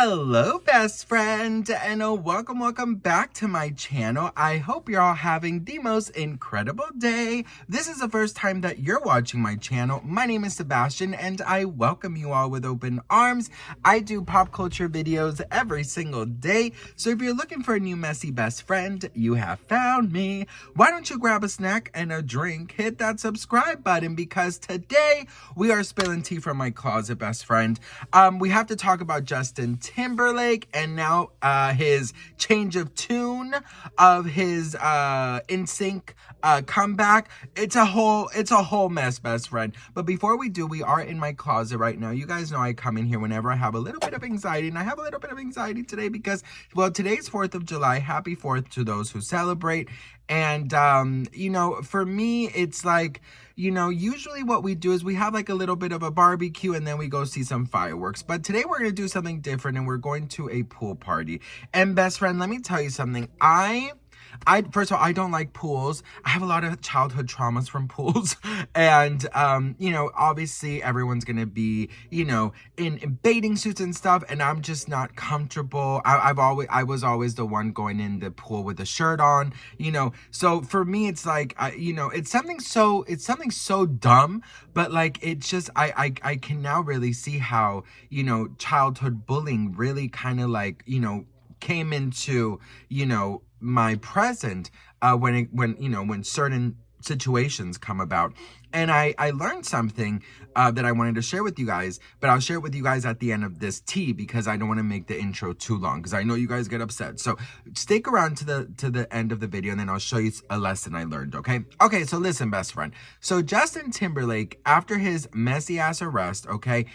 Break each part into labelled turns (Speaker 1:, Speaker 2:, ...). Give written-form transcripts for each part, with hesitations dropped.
Speaker 1: Hello, best friend, and welcome back to my channel. I hope you're all having the most incredible day. This is the first time that you're watching my channel. My name is Sebastian, and I welcome you all with open arms. I do pop culture videos every single day, so if you're looking for a new messy best friend, you have found me. Why don't you grab a snack and a drink, hit that subscribe button, because today we are spilling tea from my closet, best friend. We have to talk about Justin Timberlake and now his change of tune of his NSYNC comeback. It's a whole mess, best friend. But before we do, we are in my closet right now. You guys know I come in here whenever I have a little bit of anxiety, and I have a little bit of anxiety today because, well, today's 4th of July. Happy 4th to those who celebrate. And, you know, for me, it's like, you know, usually what we do is we have like a little bit of a barbecue and then we go see some fireworks. But today we're going to do something different, and we're going to a pool party. And best friend, let me tell you something. First of all, I don't like pools. I have a lot of childhood traumas from pools. And, you know, obviously everyone's going to be, you know, in bathing suits and stuff. And I'm just not comfortable. I was always the one going in the pool with a shirt on, you know. So for me, it's like, you know, it's something so dumb, but like, it's just, I can now really see how, you know, childhood bullying really kind of like, you know, came into, you know, my present when certain situations come about. And I learned something that I wanted to share with you guys, but I'll share it with you guys at the end of this tea because I don't want to make the intro too long because I know you guys get upset. So stick around to the end of the video, and then I'll show you a lesson I learned, okay? Okay, so listen, best friend. So Justin Timberlake, after his messy ass arrest, okay,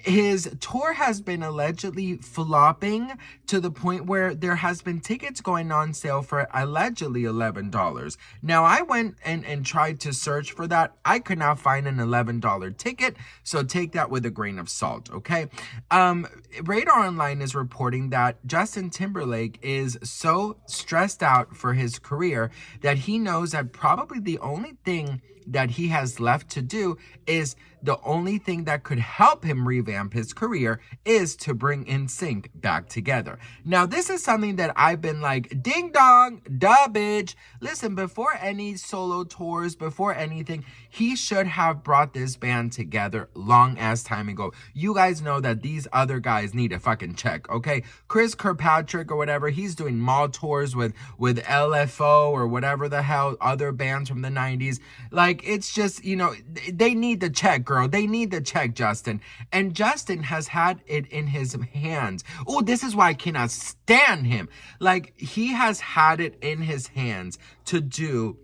Speaker 1: his tour has been allegedly flopping to the point where there has been tickets going on sale for allegedly $11. Now, I went and tried to search for that. I could not find an $11 ticket, so take that with a grain of salt, okay? Radar Online is reporting that Justin Timberlake is so stressed out for his career that he knows that probably the only thing that he has left to do is the only thing that could help him revamp his career is to bring NSYNC back together. Now, this is something that I've been like, ding dong, duh, bitch. Listen, before any solo tours, before anything, he should have brought this band together long ass time ago. You guys know that these other guys need a fucking check, okay? Chris Kirkpatrick or whatever, he's doing mall tours with LFO or whatever the hell, other bands from the 90s. Like, it's just, you know, they need the check, girl. They need the check, Justin. And Justin has had it in his hands. Oh, this is why I cannot stand him. Like, he has had it in his hands to do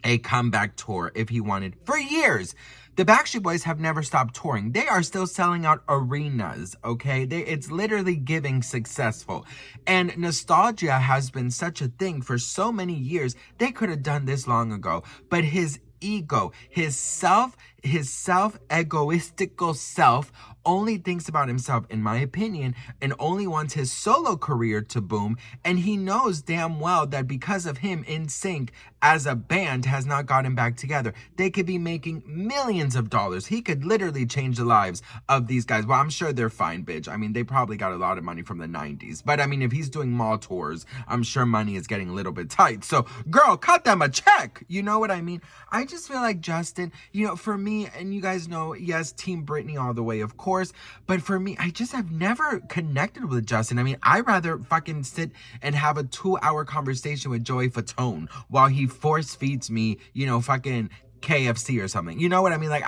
Speaker 1: a comeback tour if he wanted for years. The Backstreet Boys have never stopped touring. They are still selling out arenas, okay? It's literally giving successful. And nostalgia has been such a thing for so many years. They could have done this long ago. But his ego, his egoistical self only thinks about himself, in my opinion, and only wants his solo career to boom. And he knows damn well that because of him, NSYNC as a band has not gotten back together. They could be making millions of dollars. He could literally change the lives of these guys. Well, I'm sure they're fine, bitch. I mean, they probably got a lot of money from the 90s. But I mean, if he's doing mall tours, I'm sure money is getting a little bit tight. So, girl, cut them a check. You know what I mean? I just feel like Justin, you know, for me, and you guys know, yes, Team Britney all the way, of course. But for me, I just have never connected with Justin. I mean, I'd rather fucking sit and have a 2-hour conversation with Joey Fatone while he force feeds me, you know, fucking KFC or something. You know what I mean? Like,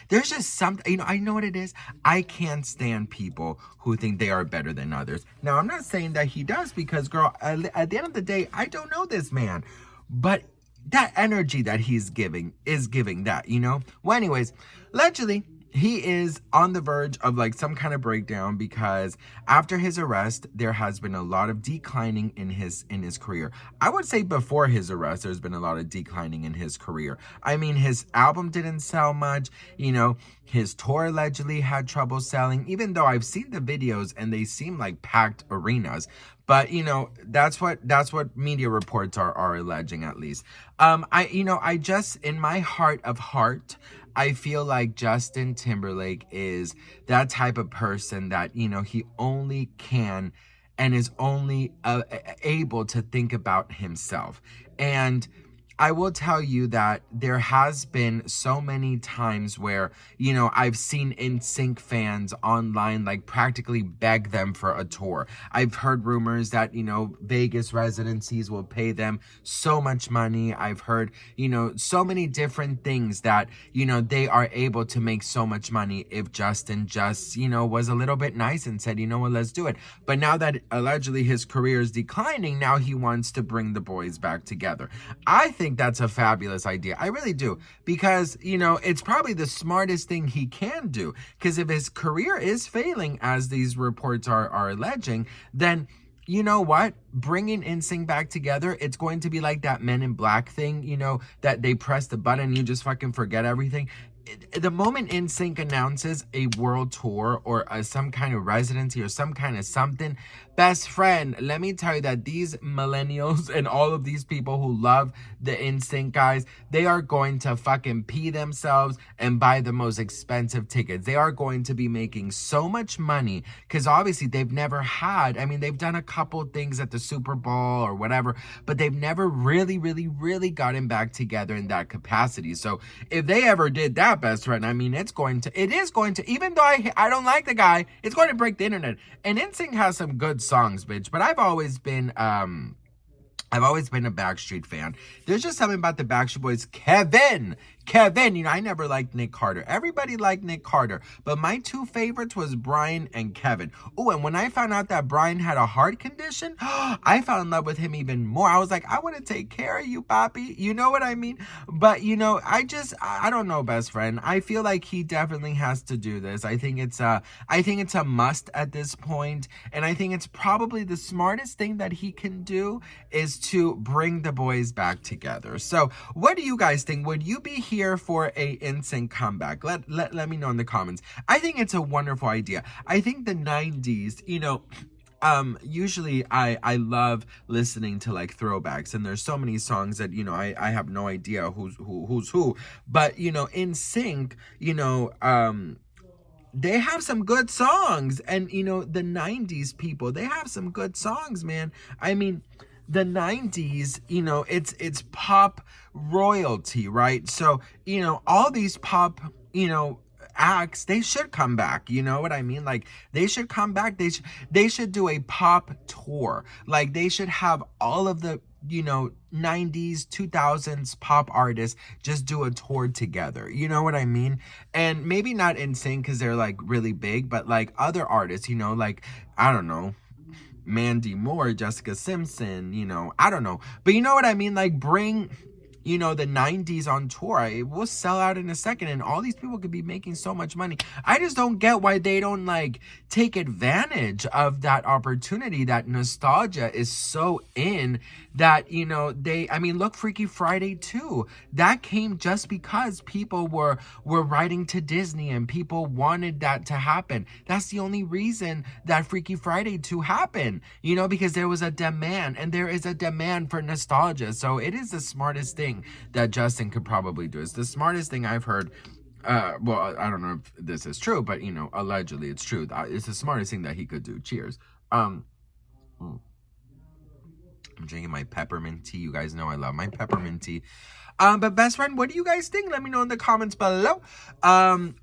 Speaker 1: there's just something, you know, I know what it is. I can't stand people who think they are better than others. Now, I'm not saying that he does because, girl, at the end of the day, I don't know this man. But that energy that he's giving is giving that, you know? Well, anyways, allegedly, he is on the verge of like some kind of breakdown because after his arrest, there has been a lot of declining in his career. I would say before his arrest, there's been a lot of declining in his career. I mean, his album didn't sell much. You know, his tour allegedly had trouble selling, even though I've seen the videos and they seem like packed arenas. But, you know, that's what media reports are alleging, at least. I just, in my heart of heart, I feel like Justin Timberlake is that type of person that, you know, he only can and is only able to think about himself. And I will tell you that there has been so many times where, you know, I've seen NSYNC fans online like practically beg them for a tour. I've heard rumors that, you know, Vegas residencies will pay them so much money. I've heard, you know, so many different things that, you know, they are able to make so much money if Justin just, you know, was a little bit nice and said, you know what, let's do it. But now that allegedly his career is declining, now he wants to bring the boys back together. I think that's a fabulous idea. I really do. Because, you know, it's probably the smartest thing he can do. Because if his career is failing, as these reports are alleging, then you know what? Bringing NSYNC back together, it's going to be like that Men in Black thing, you know, that they press the button and you just fucking forget everything. The moment NSYNC announces a world tour or some kind of residency or some kind of something, best friend, let me tell you that these millennials and all of these people who love the NSYNC guys, they are going to fucking pee themselves and buy the most expensive tickets. They are going to be making so much money because obviously they've never had, I mean, they've done a couple things at the Super Bowl or whatever, but they've never really gotten back together in that capacity. So if they ever did that, best friend, I mean, it is going to, even though I don't like the guy, it's going to break the internet. And NSYNC has some good songs, bitch, but I've always been a Backstreet fan. There's just something about the Backstreet Boys. Kevin, you know, I never liked Nick Carter. Everybody liked Nick Carter, but my two favorites was Brian and Kevin. Oh, and when I found out that Brian had a heart condition, I fell in love with him even more. I was like, I want to take care of you, papi. You know what I mean? But, you know, I don't know, best friend. I feel like he definitely has to do this. I think it's a must at this point, and I think it's probably the smartest thing that he can do is to bring the boys back together. So, what do you guys think? Would you be here for a NSYNC comeback? Let me know in the comments. I think it's a wonderful idea. I think the 90s, you know, usually I love listening to like throwbacks, and there's so many songs that, you know, I have no idea who's who, but, you know, NSYNC, you know, they have some good songs, and, you know, the 90s people, they have some good songs, man. I mean, the 90s, you know, it's pop royalty, right? So, you know, all these pop, you know, acts, they should come back. You know what I mean? Like, they should come back. They should do a pop tour. Like, they should have all of the, you know, 90s, 2000s pop artists just do a tour together. You know what I mean? And maybe not NSYNC because they're like really big, but like other artists, you know, like, I don't know, Mandy Moore, Jessica Simpson, you know, I don't know. But you know what I mean? Like, bring, you know, the 90s on tour. It will sell out in a second, and all these people could be making so much money. I just don't get why they don't, like, take advantage of that opportunity. That nostalgia is so in that, you know, I mean, look, Freaky Friday 2. That came just because people were writing to Disney and people wanted that to happen. That's the only reason that Freaky Friday 2 happened, you know, because there was a demand, and there is a demand for nostalgia. So it is the smartest thing that Justin could probably do. It's the smartest thing I've heard. Well, I don't know if this is true, but, you know, allegedly it's true. It's the smartest thing that he could do. Cheers. I'm drinking my peppermint tea. You guys know I love my peppermint tea. But best friend, what do you guys think? Let me know in the comments below.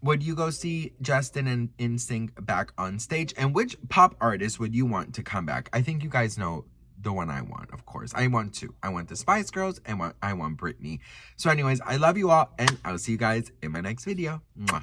Speaker 1: Would you go see Justin and NSYNC back on stage? And which pop artist would you want to come back? I think you guys know the one I want, of course. I want two. I want the Spice Girls, and I want Britney. So anyways, I love you all, and I'll see you guys in my next video. Mwah.